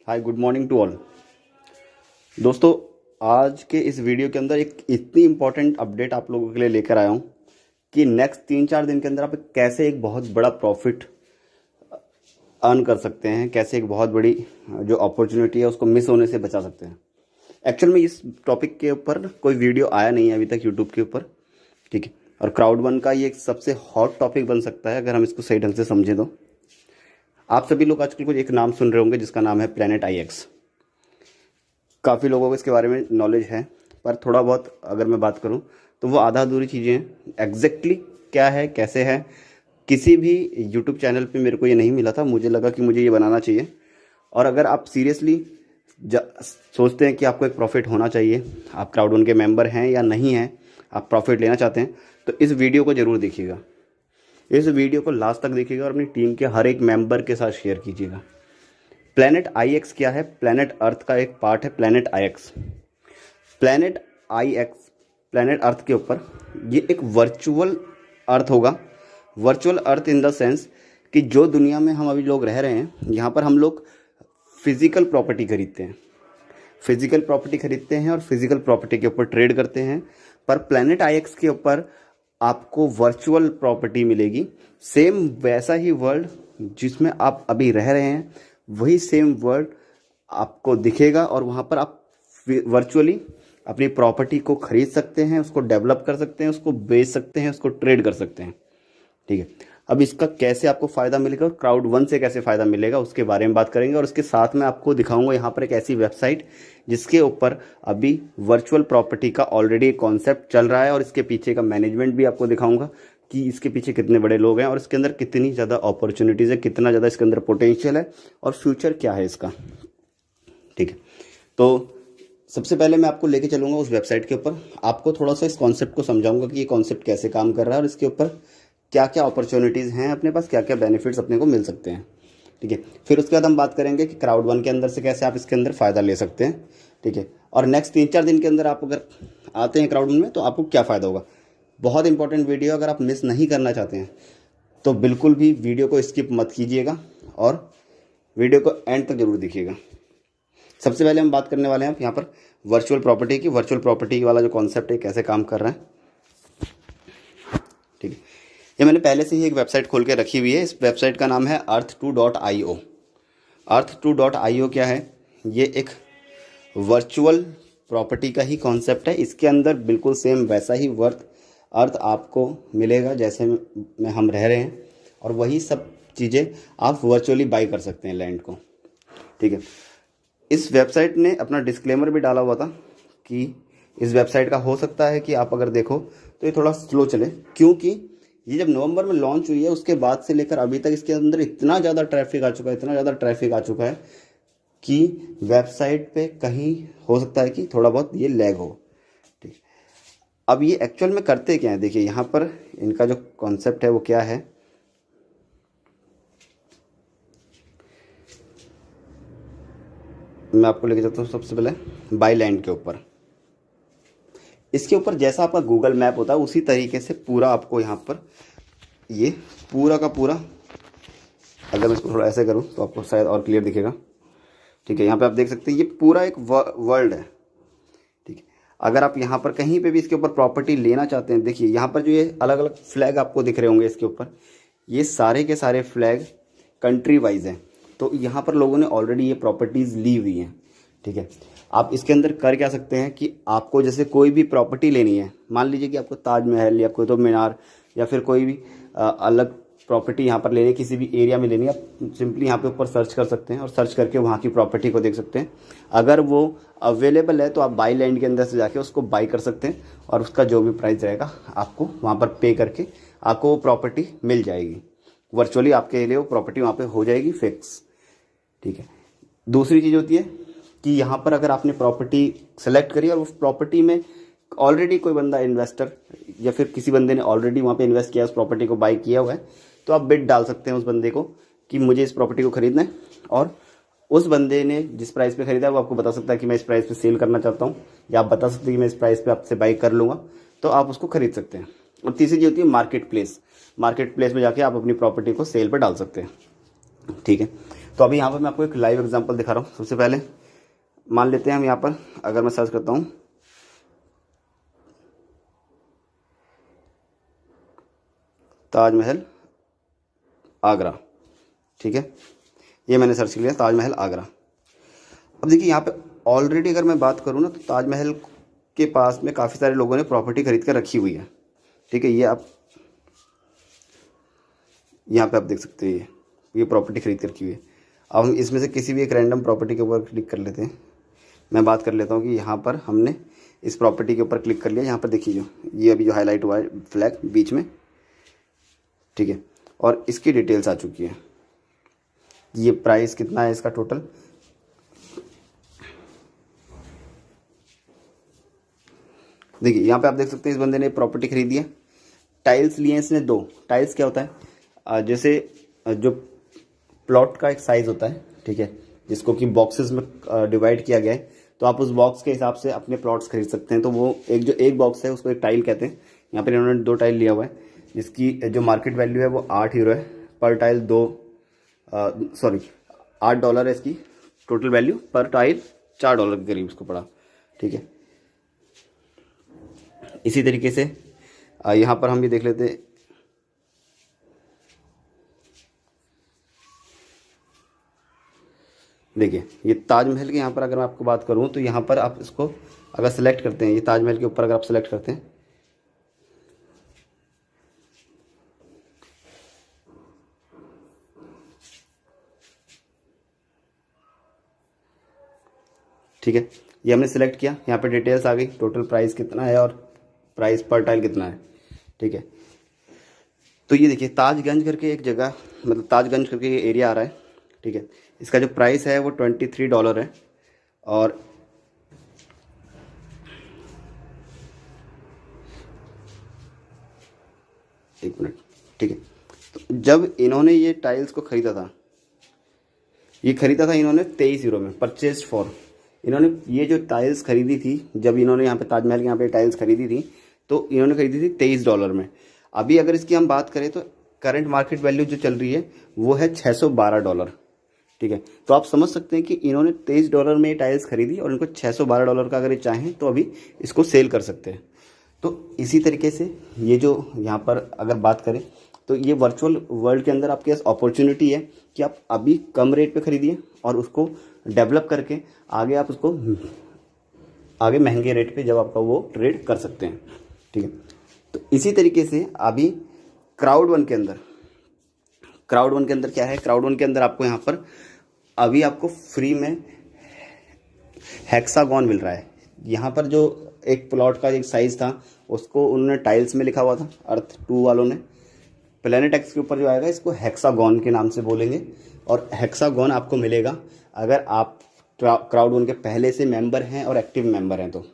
Hi, good morning to all. दोस्तों, आज के इस वीडियो के अंदर एक इतनी इंपॉर्टेंट अपडेट आप लोगों के लिए लेकर आया हूँ कि नेक्स्ट 3-4 दिन के अंदर आप कैसे एक बहुत बड़ा प्रॉफिट अर्न कर सकते हैं, कैसे एक बहुत बड़ी जो अपॉर्चुनिटी है उसको मिस होने से बचा सकते हैं। एक्चुअल में इस टॉपिक के ऊपर कोई वीडियो आया नहीं है अभी तक यूट्यूब के ऊपर, ठीक है। और क्राउड वन का ये एक सबसे हॉट टॉपिक बन सकता है अगर हम इसको सही ढंग से समझें तो। आप सभी लोग आजकल कुछ एक नाम सुन रहे होंगे जिसका नाम है प्लैनेट IX। काफ़ी लोगों को इसके बारे में नॉलेज है, पर थोड़ा बहुत अगर मैं बात करूं तो वो आधा अधूरी चीज़ें हैं। एग्जैक्टली क्या है, कैसे है, किसी भी यूट्यूब चैनल पे मेरे को ये नहीं मिला था। मुझे लगा कि मुझे ये बनाना चाहिए। और अगर आप सीरियसली सोचते हैं कि आपको एक प्रॉफिट होना चाहिए, आप क्राउड वन के मेंबर हैं या नहीं हैं, आप प्रॉफिट लेना चाहते हैं, तो इस वीडियो को ज़रूर देखिएगा। इस वीडियो को लास्ट तक देखिएगा और अपनी टीम के हर एक मेंबर के साथ शेयर कीजिएगा। प्लैनेट IX क्या है? प्लैनेट अर्थ का एक पार्ट है planet IX। Planet IX planet earth के ऊपर ये एक वर्चुअल अर्थ होगा। Virtual earth in the sense कि जो दुनिया में हम अभी लोग रह रहे हैं, यहाँ पर हम लोग फिजिकल प्रॉपर्टी खरीदते हैं, फिजिकल प्रॉपर्टी खरीदते हैं और फिजिकल प्रॉपर्टी के ऊपर ट्रेड करते हैं। पर प्लैनेट IX के ऊपर आपको वर्चुअल प्रॉपर्टी मिलेगी। सेम वैसा ही वर्ल्ड जिसमें आप अभी रह रहे हैं, वही सेम वर्ल्ड आपको दिखेगा और वहाँ पर आप वर्चुअली अपनी प्रॉपर्टी को खरीद सकते हैं, उसको डेवलप कर सकते हैं, उसको बेच सकते हैं, उसको ट्रेड कर सकते हैं, ठीक है। अब इसका कैसे आपको फ़ायदा मिलेगा और क्राउड वन से कैसे फ़ायदा मिलेगा उसके बारे में बात करेंगे। और उसके साथ में आपको दिखाऊंगा यहाँ पर एक ऐसी वेबसाइट जिसके ऊपर अभी वर्चुअल प्रॉपर्टी का ऑलरेडी एक कॉन्सेप्ट चल रहा है और इसके पीछे का मैनेजमेंट भी आपको दिखाऊंगा कि इसके पीछे कितने बड़े लोग हैं और इसके अंदर कितनी ज़्यादा अपॉर्चुनिटीज़ है, कितना ज़्यादा इसके अंदर पोटेंशियल है और फ्यूचर क्या है इसका, ठीक है। तो सबसे पहले मैं आपको लेके चलूँगा उस वेबसाइट के ऊपर, आपको थोड़ा सा इस कॉन्सेप्ट को समझाऊंगा कि ये कॉन्सेप्ट कैसे काम कर रहा है और इसके ऊपर क्या क्या अपॉर्चुनिटीज़ हैं अपने पास, क्या क्या बेनिफिट्स अपने को मिल सकते हैं, ठीक है। फिर उसके बाद हम बात करेंगे कि क्राउड वन के अंदर से कैसे आप इसके अंदर फ़ायदा ले सकते हैं, ठीक है। और नेक्स्ट 3-4 दिन के अंदर आप अगर आते हैं क्राउड वन में तो आपको क्या फ़ायदा होगा। बहुत इंपॉर्टेंट वीडियो, अगर आप मिस नहीं करना चाहते हैं तो बिल्कुल भी वीडियो को स्किप मत कीजिएगा और वीडियो को एंड तक जरूर देखिएगा। सबसे पहले हम बात करने वाले हैं यहाँ पर वर्चुअल प्रॉपर्टी की। वर्चुअल प्रॉपर्टी वाला जो कॉन्सेप्ट है कैसे काम कर रहा है, ठीक है। ये मैंने पहले से ही एक वेबसाइट खोल के रखी हुई है। इस वेबसाइट का नाम है earth2.io। earth2.io क्या है? ये एक वर्चुअल प्रॉपर्टी का ही कॉन्सेप्ट है। इसके अंदर बिल्कुल सेम वैसा ही अर्थ आपको मिलेगा जैसे में हम रह रहे हैं और वही सब चीज़ें आप वर्चुअली बाई कर सकते हैं लैंड को, ठीक है। इस वेबसाइट ने अपना डिस्क्लेमर भी डाला हुआ था कि इस वेबसाइट का हो सकता है कि आप अगर देखो तो ये थोड़ा स्लो चले, क्योंकि ये जब नवंबर में लॉन्च हुई है उसके बाद से लेकर अभी तक इसके अंदर इतना ज़्यादा ट्रैफिक आ चुका है, इतना ज़्यादा ट्रैफिक आ चुका है कि वेबसाइट पे कहीं हो सकता है कि थोड़ा बहुत ये लैग हो, ठीक। अब ये एक्चुअल में करते क्या है, देखिए यहाँ पर इनका जो कॉन्सेप्ट है वो क्या है। मैं आपको लेके जाता हूँ सबसे पहले बाय लैंड के ऊपर। इसके ऊपर जैसा आपका गूगल मैप होता है उसी तरीके से पूरा आपको यहाँ पर ये पूरा का पूरा, अगर मैं इसको थोड़ा ऐसे करूँ तो आपको शायद और क्लियर दिखेगा, ठीक है। यहाँ पे आप देख सकते हैं ये पूरा एक वर्ल्ड है, ठीक है। अगर आप यहाँ पर कहीं पे भी इसके ऊपर प्रॉपर्टी लेना चाहते हैं, देखिए यहाँ पर जो ये अलग अलग फ्लैग आपको दिख रहे होंगे इसके ऊपर, ये सारे के सारे फ्लैग कंट्री वाइज हैं। तो यहाँ पर लोगों ने ऑलरेडी ये प्रॉपर्टीज़ ली हुई हैं, ठीक है। आप इसके अंदर कर क्या सकते हैं कि आपको जैसे कोई भी प्रॉपर्टी लेनी है, मान लीजिए कि आपको ताजमहल या कुतुब मीनार या फिर कोई भी अलग प्रॉपर्टी यहाँ पर लेनी है, किसी भी एरिया में लेनी है, आप सिंपली यहाँ पे ऊपर सर्च कर सकते हैं और सर्च करके वहाँ की प्रॉपर्टी को देख सकते हैं। अगर वो अवेलेबल है तो आप बाई लैंड के अंदर से जाके उसको बाई कर सकते हैं और उसका जो भी प्राइस रहेगा आपको वहाँ पर पे करके आपको वो प्रॉपर्टी मिल जाएगी। वर्चुअली आपके लिए वो प्रॉपर्टी वहाँ पर हो जाएगी फिक्स, ठीक है। दूसरी चीज़ होती है कि यहाँ पर अगर आपने प्रॉपर्टी सेलेक्ट करी और उस प्रॉपर्टी में ऑलरेडी कोई बंदा इन्वेस्टर या फिर किसी बंदे ने ऑलरेडी वहाँ पे इन्वेस्ट किया, उस प्रॉपर्टी को बाई किया हुआ है, तो आप बिड डाल सकते हैं उस बंदे को कि मुझे इस प्रॉपर्टी को खरीदना है और उस बंदे ने जिस प्राइस पे खरीदा है वो आपको बता सकता है कि मैं इस प्राइस पे सेल करना चाहता हूँ, या आप बता सकते हैं कि मैं इस प्राइस पे आपसे बाई कर लूँगा, तो आप उसको खरीद सकते हैं। और तीसरी चीज़ होती है मार्केट प्लेस। मार्केट प्लेस में जाके आप अपनी प्रॉपर्टी को सेल पर डाल सकते हैं, ठीक है। तो अभी यहाँ पर मैं आपको एक लाइव एग्जांपल दिखा रहा हूँ। सबसे पहले मान लेते हैं हम यहाँ पर, अगर मैं सर्च करता हूँ ताजमहल आगरा, ठीक है, ये मैंने सर्च किया ताजमहल आगरा। अब देखिए यहाँ पे ऑलरेडी अगर मैं बात करूँ ना, तो ताजमहल के पास में काफ़ी सारे लोगों ने प्रॉपर्टी खरीद कर रखी हुई है, ठीक है। ये आप यहाँ पे आप देख सकते हैं, ये प्रॉपर्टी खरीद कर रखी हुई है। अब हम इसमें से किसी भी एक रैंडम प्रॉपर्टी के ऊपर क्लिक कर लेते हैं। मैं बात कर लेता हूँ कि यहाँ पर हमने इस प्रॉपर्टी के ऊपर क्लिक कर लिया। यहाँ पर देखिए जो ये अभी जो हाईलाइट हुआ है फ्लैग बीच में, ठीक है, और इसकी डिटेल्स आ चुकी है। ये प्राइस कितना है इसका टोटल, देखिए यहाँ पे आप देख सकते हैं इस बंदे ने प्रॉपर्टी खरीदी है। टाइल्स लिए हैं इसने 2। टाइल्स क्या होता है, जैसे जो प्लॉट का एक साइज़ होता है, ठीक है, जिसको कि बॉक्सेस में डिवाइड किया गया है, तो आप उस बॉक्स के हिसाब से अपने प्लॉट्स खरीद सकते हैं। तो वो एक बॉक्स है उसको एक टाइल कहते हैं। यहाँ पर इन्होंने 2 टाइल लिया हुआ है, जिसकी जो मार्केट वैल्यू है वो 8 यूरो है पर टाइल। $8 है इसकी टोटल वैल्यू, पर टाइल $4 के करीब उसको पड़ा, ठीक है। इसी तरीके से यहाँ पर हम भी देख लेते हैं, देखिए ये ताजमहल के यहाँ पर अगर मैं आपको बात करूँ तो यहाँ पर आप इसको अगर सेलेक्ट करते हैं, ये ताजमहल के ऊपर अगर आप सेलेक्ट करते हैं, ठीक है, ये हमने सेलेक्ट किया। यहाँ पे डिटेल्स आ गई, टोटल प्राइस कितना है और प्राइस पर टाइल कितना है, ठीक है। तो ये देखिए ताजगंज करके एक जगह, मतलब ताजगंज करके ये एरिया आ रहा है, ठीक है। इसका जो प्राइस है वो $23 है। और एक मिनट, ठीक है। तो जब इन्होंने ये टाइल्स को ख़रीदा था, ये ख़रीदा था इन्होंने 23 यूरो में, परचेज फॉर। इन्होंने ये जो टाइल्स खरीदी थी, जब इन्होंने यहाँ पे ताजमहल के यहाँ पे टाइल्स खरीदी थी, तो इन्होंने खरीदी थी $23 में। अभी अगर इसकी हम बात करें तो करंट मार्केट वैल्यू जो चल रही है वो है $612, ठीक है। तो आप समझ सकते हैं कि इन्होंने $23 में ये टाइल्स खरीदी और इनको $612 का अगर ये चाहें तो अभी इसको सेल कर सकते हैं। तो इसी तरीके से ये जो यहाँ पर अगर बात करें तो ये वर्चुअल वर्ल्ड के अंदर आपके पास अपॉर्चुनिटी है कि आप अभी कम रेट पे खरीदिए और उसको डेवलप करके आगे आप उसको आगे महंगे रेट पे जब आपका वो ट्रेड कर सकते हैं, ठीक है। तो इसी तरीके से अभी क्राउड वन के अंदर क्या है, क्राउड वन के अंदर आपको यहाँ पर अभी आपको फ्री में हेक्सागॉन मिल रहा है। यहाँ पर जो एक प्लॉट का एक साइज़ था उसको उन्होंने टाइल्स में लिखा हुआ था, अर्थ 2 वालों ने। प्लेनेट एक्स के ऊपर जो आएगा इसको हेक्सागॉन के नाम से बोलेंगे, और हेक्सागॉन आपको मिलेगा अगर आप क्राउड वन के पहले से मेंबर हैं और एक्टिव मेंबर हैं तो,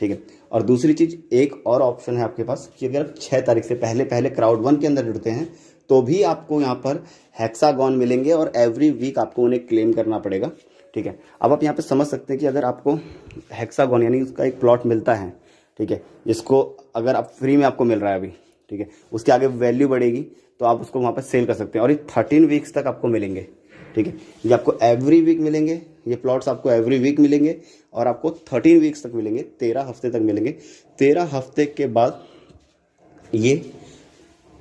ठीक है। और दूसरी चीज़, एक और ऑप्शन है आपके पास कि अगर 6 तारीख से पहले क्राउड वन के अंदर जुड़ते हैं तो भी आपको यहाँ पर हेक्सागॉन मिलेंगे और एवरी वीक आपको उन्हें क्लेम करना पड़ेगा, ठीक है। अब आप यहाँ पे समझ सकते हैं कि अगर आपको हेक्सागॉन यानी उसका एक प्लॉट मिलता है, ठीक है, जिसको अगर आप फ्री में आपको मिल रहा है अभी, ठीक है, उसके आगे वैल्यू बढ़ेगी तो आप उसको वहाँ पर सेल कर सकते हैं। और ये 13 वीक्स तक आपको मिलेंगे, ठीक है। ये आपको एवरी वीक मिलेंगे, ये प्लॉट्स आपको एवरी वीक मिलेंगे और आपको 13 वीक्स तक मिलेंगे, 13 हफ्ते तक मिलेंगे। 13 हफ्ते के बाद ये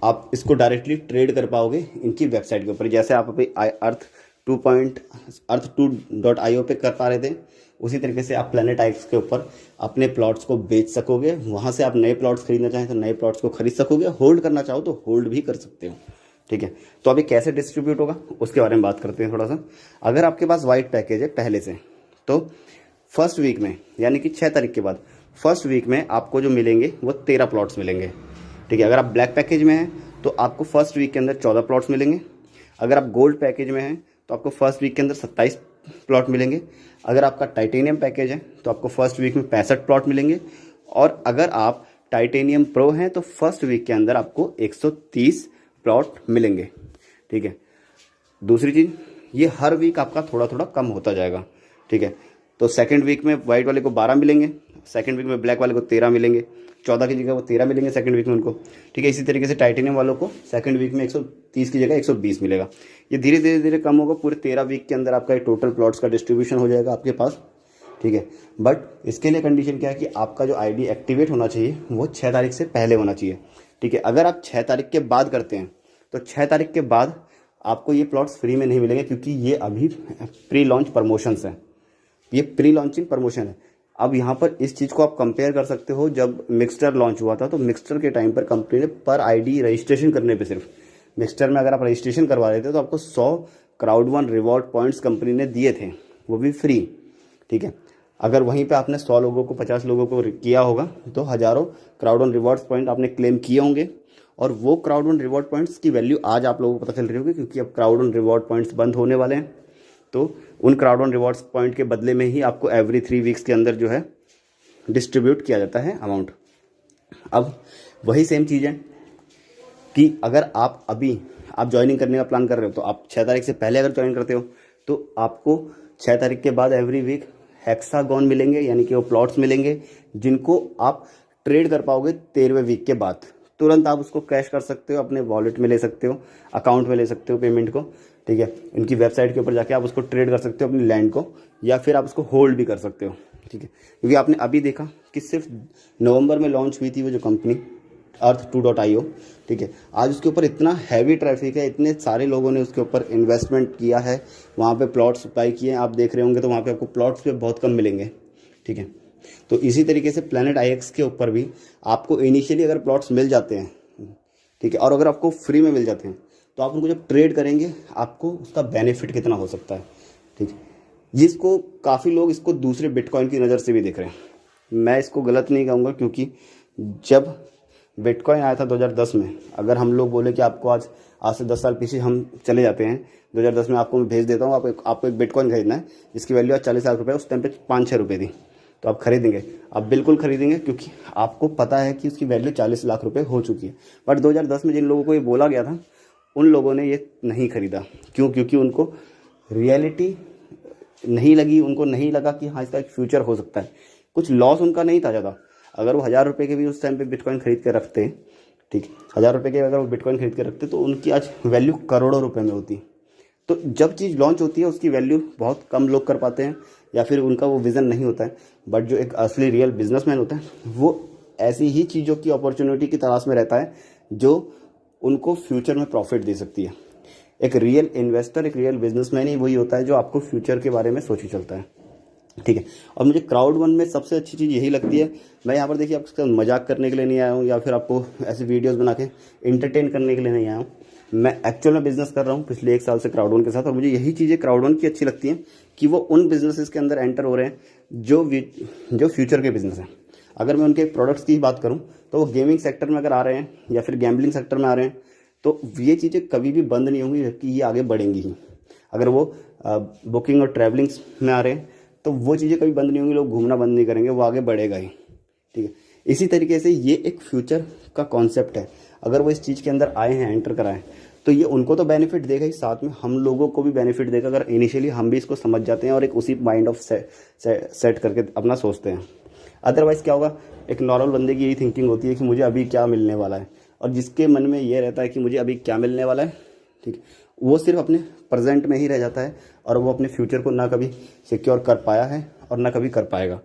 आप इसको डायरेक्टली ट्रेड कर पाओगे इनकी वेबसाइट के ऊपर। जैसे आप अभी अर्थ2.io पे कर पा रहे थे, उसी तरीके से आप प्लेनेट एक्स के ऊपर अपने प्लॉट्स को बेच सकोगे। वहाँ से आप नए प्लॉट्स खरीदना चाहें तो नए प्लॉट्स को खरीद सकोगे, होल्ड करना चाहो तो होल्ड भी कर सकते हो, ठीक है। तो अभी कैसे डिस्ट्रीब्यूट होगा उसके बारे में बात करते हैं थोड़ा सा। अगर आपके पास वाइट पैकेज है पहले से, तो फर्स्ट वीक में यानी कि 6 तारीख के बाद फर्स्ट वीक में आपको जो मिलेंगे वो 13 प्लॉट्स मिलेंगे, ठीक है। अगर आप ब्लैक पैकेज में हैं तो आपको फर्स्ट वीक के अंदर 14 प्लॉट्स मिलेंगे। अगर आप गोल्ड पैकेज में हैं तो आपको फर्स्ट वीक के अंदर 27 प्लॉट मिलेंगे। अगर आपका टाइटेनियम पैकेज है तो आपको फर्स्ट वीक में 65 प्लॉट मिलेंगे। और अगर आप टाइटेनियम प्रो हैं तो फर्स्ट वीक के अंदर आपको 130 प्लॉट मिलेंगे, ठीक है। दूसरी चीज़, ये हर वीक आपका थोड़ा थोड़ा कम होता जाएगा, ठीक है। तो सेकंड वीक में वाइट वाले को 12 मिलेंगे, सेकंड वीक में ब्लैक वाले को 13 मिलेंगे, 14 की जगह वो 13 मिलेंगे सेकंड वीक में उनको, ठीक है। इसी तरीके से टाइटेनियम वालों को सेकंड वीक में 130 की जगह 120 मिलेगा। ये धीरे धीरे धीरे कम होगा, पूरे 13 वीक के अंदर आपका टोटल प्लॉट्स का डिस्ट्रीब्यूशन हो जाएगा आपके पास, ठीक है। बट इसके लिए कंडीशन क्या है कि आपका जो आईडी एक्टिवेट होना चाहिए वो 6 तारीख से पहले होना चाहिए, ठीक है। अगर आप 6 तारीख के बाद करते हैं तो 6 तारीख के बाद आपको ये प्लॉट्स फ्री में नहीं मिलेंगे, क्योंकि ये अभी प्री लॉन्च प्रमोशंस हैं, ये प्री लॉन्चिंग प्रमोशन है। अब यहाँ पर इस चीज़ को आप कंपेयर कर सकते हो, जब मिक्सचर लॉन्च हुआ था तो मिक्सचर के टाइम पर कंपनी ने पर आईडी रजिस्ट्रेशन करने पे, सिर्फ मिक्सचर में अगर आप रजिस्ट्रेशन करवा रहे थे तो आपको 100 क्राउड1 रिवॉर्ड पॉइंट्स कंपनी ने दिए थे, वो भी फ्री, ठीक है। अगर वहीं पे आपने 100 लोगों को 50 लोगों को किया होगा तो हज़ारों क्राउड1 रिवॉर्ड्स पॉइंट आपने क्लेम किए होंगे, और वो क्राउड1 रिवॉर्ड पॉइंट्स की वैल्यू आज आप लोगों को पता चल रही होगी, क्योंकि अब क्राउड1 रिवॉर्ड पॉइंट्स बंद होने वाले हैं। तो उन क्राउड1 रिवॉर्ड्स पॉइंट के बदले में ही आपको एवरी 3 वीक्स के अंदर जो है डिस्ट्रीब्यूट किया जाता है अमाउंट। अब वही सेम चीज़ है कि अगर आप अभी आप ज्वाइनिंग करने का प्लान कर रहे हो तो आप 6 तारीख से पहले अगर ज्वाइन करते हो तो आपको 6 तारीख के बाद एवरी वीक हेक्सागॉन मिलेंगे, यानी कि वो प्लॉट्स मिलेंगे जिनको आप ट्रेड कर पाओगे 13वें वीक के बाद। तुरंत आप उसको कैश कर सकते हो, अपने वॉलेट में ले सकते हो, अकाउंट में ले सकते हो पेमेंट को, ठीक है। इनकी वेबसाइट के ऊपर जाके आप उसको ट्रेड कर सकते हो अपनी लैंड को, या फिर आप उसको होल्ड भी कर सकते हो, ठीक है। क्योंकि आपने अभी देखा कि सिर्फ नवंबर में लॉन्च हुई थी वो जो कंपनी Earth2.io, ठीक है। आज उसके ऊपर इतना हैवी ट्रैफिक है, इतने सारे लोगों ने उसके ऊपर इन्वेस्टमेंट किया है, वहाँ पे प्लॉट्स बाई किए हैं, आप देख रहे होंगे तो वहाँ पे आपको प्लॉट्स पे बहुत कम मिलेंगे, ठीक है। तो इसी तरीके से प्लैनेट IX के ऊपर भी आपको इनिशियली अगर प्लॉट्स मिल जाते हैं, ठीक है, और अगर आपको फ्री में मिल जाते हैं तो आप उनको जब ट्रेड करेंगे आपको उसका बेनिफिट कितना हो सकता है, ठीक है। जिसको काफ़ी लोग इसको दूसरे बिटकॉइन की नज़र से भी देख रहे हैं, मैं इसको गलत नहीं कहूँगा, क्योंकि जब बिटकॉइन आया था 2010 में, अगर हम लोग बोले कि आपको आज से 10 साल पीछे हम चले जाते हैं, 2010 में आपको मैं भेज देता हूँ, आपको एक बिटकॉइन खरीदना है जिसकी वैल्यू आज 40 लाख रुपये, उस टाइम पे 5-6 रुपये थी, तो आप खरीदेंगे? आप बिल्कुल खरीदेंगे, क्योंकि आपको पता है कि उसकी वैल्यू 40 लाख रुपए हो चुकी है। बट 2010 में जिन लोगों को ये बोला गया था उन लोगों ने ये नहीं खरीदा। क्यों? क्योंकि उनको रियलिटी नहीं लगी, उनको नहीं लगा कि हाँ इसका एक फ्यूचर हो सकता है। कुछ लॉस उनका नहीं था ज़्यादा। अगर वो 1000 रुपये के भी उस टाइम पे बिटकॉइन खरीद के रखते, ठीक, 1000 रुपये के अगर वो बिटकॉइन खरीद के रखते तो उनकी आज वैल्यू करोड़ों रुपए में होती। तो जब चीज़ लॉन्च होती है उसकी वैल्यू बहुत कम लोग कर पाते हैं, या फिर उनका वो विज़न नहीं होता है। बट जो एक असली रियल बिजनेसमैन होता है वो ऐसी ही चीज़ों की अपॉर्चुनिटी की तलाश में रहता है जो उनको फ्यूचर में प्रॉफिट दे सकती है। एक रियल इन्वेस्टर, एक रियल बिजनेसमैन ही वही होता है जो आपको फ्यूचर के बारे में सोच ही चलता है, ठीक है। और मुझे क्राउड1 में सबसे अच्छी चीज़ यही लगती है। मैं यहाँ पर देखिए आपके साथ मजाक करने के लिए नहीं आया हूँ, या फिर आपको ऐसी वीडियोस बना के इंटरटेन करने के लिए नहीं आया हूँ। मैं एक्चुअल में बिजनेस कर रहा हूँ पिछले 1 साल से क्राउड1 के साथ, और मुझे यही चीज़ें क्राउड1 की अच्छी लगती हैं कि वो उन बिजनेसेस के अंदर एंटर हो रहे हैं जो फ्यूचर के बिजनेस हैं। अगर मैं उनके प्रोडक्ट्स की बात करूँ तो वो गेमिंग सेक्टर में अगर आ रहे हैं या फिर गैम्बलिंग सेक्टर में आ रहे हैं तो ये चीज़ें कभी भी बंद नहीं होंगी, कि ये आगे बढ़ेंगी ही। अगर वो बुकिंग और ट्रैवलिंग में आ रहे हैं तो वो चीज़ें कभी बंद नहीं होंगी, लोग घूमना बंद नहीं करेंगे, वो आगे बढ़ेगा ही, ठीक है। इसी तरीके से ये एक फ्यूचर का कॉन्सेप्ट है। अगर वो इस चीज़ के अंदर आए हैं, एंटर कराएं, तो ये उनको तो बेनिफिट देगा ही, साथ में हम लोगों को भी बेनिफिट देगा अगर इनिशियली हम भी इसको समझ जाते हैं और एक उसी माइंड ऑफ सेट करके अपना सोचते हैं। अदरवाइज़ क्या होगा, एक नॉर्मल बंदे की यही थिंकिंग होती है कि मुझे अभी क्या मिलने वाला है, और जिसके मन में ये रहता है कि मुझे अभी क्या मिलने वाला है, ठीक, वो सिर्फ अपने प्रेजेंट में ही रह जाता है और वो अपने फ्यूचर को ना कभी सिक्योर कर पाया है और ना कभी कर पाएगा।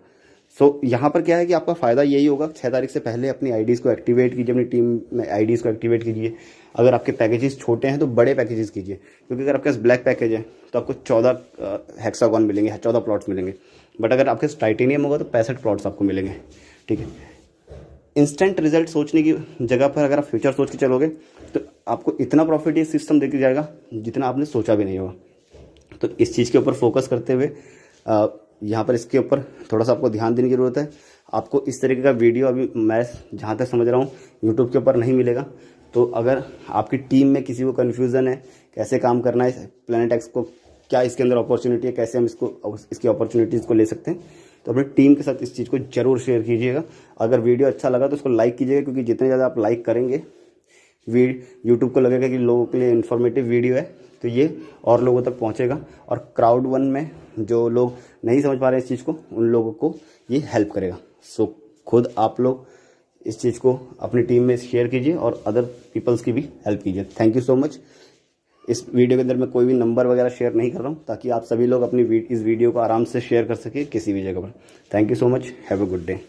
सो यहाँ पर क्या है कि आपका फ़ायदा यही होगा, 6 तारीख से पहले अपनी आईडीज़ को एक्टिवेट कीजिए, अपनी टीम में आईडीज़ को एक्टिवेट कीजिए। अगर आपके पैकेजेस छोटे हैं तो बड़े पैकेजेस कीजिए, क्योंकि अगर आपके पास ब्लैक पैकेज है तो आपको 14 हेक्सागॉन मिलेंगे, 14 प्लॉट्स मिलेंगे। बट अगर आपके पास टाइटेनियम होगा तो 65 प्लॉट्स आपको मिलेंगे, ठीक है। इंस्टेंट रिजल्ट सोचने की जगह पर अगर आप फ्यूचर सोच के चलोगे तो आपको इतना प्रॉफिट ये सिस्टम देके जाएगा जितना आपने सोचा भी नहीं होगा। तो इस चीज़ के ऊपर फोकस करते हुए यहाँ पर इसके ऊपर थोड़ा सा आपको ध्यान देने की ज़रूरत है। आपको इस तरीके का वीडियो अभी मैं जहाँ तक समझ रहा हूँ यूट्यूब के ऊपर नहीं मिलेगा। तो अगर आपकी टीम में किसी को कन्फ्यूज़न है कैसे काम करना है प्लैनेट एक्स को, क्या इसके अंदर अपॉर्चुनिटी है, कैसे हम इसकी अपॉर्चुनिटीज़ को ले सकते हैं, तो अपनी टीम के साथ इस चीज़ को जरूर शेयर कीजिएगा। अगर वीडियो अच्छा लगा तो उसको लाइक कीजिएगा, क्योंकि जितने ज़्यादा आप लाइक करेंगे यूट्यूब को लगेगा कि लोगों के लिए इन्फॉर्मेटिव वीडियो है, तो ये और लोगों तक पहुंचेगा और क्राउड वन में जो लोग नहीं समझ पा रहे इस चीज़ को, उन लोगों को ये हेल्प करेगा। सो खुद आप लोग इस चीज़ को अपनी टीम में शेयर कीजिए और अदर पीपल्स की भी हेल्प कीजिए। Thank you so much. इस वीडियो के अंदर मैं कोई भी नंबर वगैरह शेयर नहीं कर रहा हूँ, ताकि आप सभी लोग अपनी इस वीडियो को आराम से शेयर कर सके किसी भी जगह पर। Thank you so much. Have a good day.